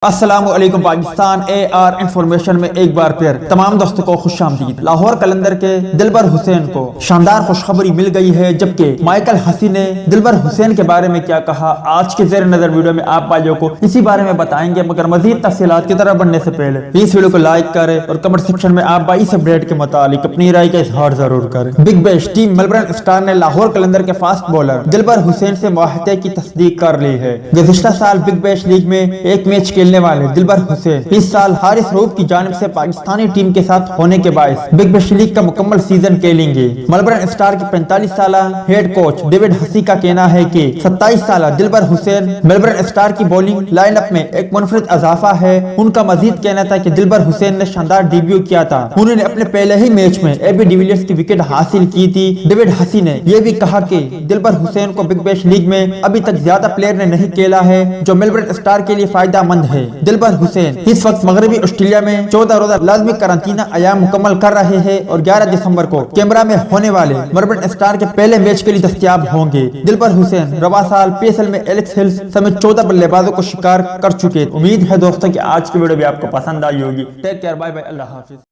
السلام علیکم پاکستان اے are information میں ایک بار پھر تمام دوستوں کو خوش آمدید۔ لاہور قلندر کے دلبر حسین کو شاندار خوشخبری مل گئی ہے، جبکہ مائیکل ہسی نے دلبر حسین کے بارے میں کیا کہا آج کے زیر نظر ویڈیو میں آپ بھائیوں کو اسی بارے میں بتائیں گے، مگر مزید تفصیلات کی طرف بڑھنے سے پہلے اس ویڈیو کو لائک کریں اور کمنٹ سیکشن میں آپ بھائی اس اپڈیٹ کے متعلق اپنی رائے کا اظہار ضرور کریں۔ Big Bash team Melbourne star نے لاہور قلندر کے فاسٹ بولر دلبر حسین سے معاہدے کی تصدیق کر لی ہے۔ گزشتہ سال بگ بیش لیگ میں ایک میچ کھیلنے والے دلبر حسین اس سال حارث روف کی جانب سے پاکستانی ٹیم کے ساتھ ہونے کے باعث بگ بیش لیگ کا مکمل سیزن کھیلیں گے۔ میلبرن اسٹار کے 45 سالہ ہیڈ کوچ ڈیوڈ ہسی کا کہنا ہے کہ 27 سالہ دلبر حسین میلبرن اسٹار کی بولنگ لائن اپ میں ایک منفرد اضافہ ہے۔ ان کا مزید کہنا تھا کہ دلبر حسین نے شاندار ڈیبیو کیا تھا، انہوں نے اپنے پہلے ہی میچ میں اے بی ڈیویلیئرز کی وکٹ حاصل کی تھی۔ ڈیوڈ ہسی نے یہ بھی کہا کہ دلبر حسین کو بگ بیش لیگ میں ابھی تک زیادہ پلیئر نے نہیں کھیلا ہے، جو میلبرن اسٹار کے لیے فائدہ مند ہے۔ دلبر حسین اس وقت مغربی آسٹریلیا میں 14 روزہ لازمی قرنطینہ ایام مکمل کر رہے ہیں اور 11 دسمبر کو کیمرا میں ہونے والے میلبرن اسٹار کے پہلے میچ کے لیے دستیاب ہوں گے۔ دلبر حسین رواں سال پی ایس ایل میں ایلکس ہلز سمیت 14 بلے بازوں کو شکار کر چکے۔ امید ہے دوستوں کہ آج کی ویڈیو بھی آپ کو پسند آئی ہوگی۔ ٹیک کیئر، بائے بائے، اللہ حافظ۔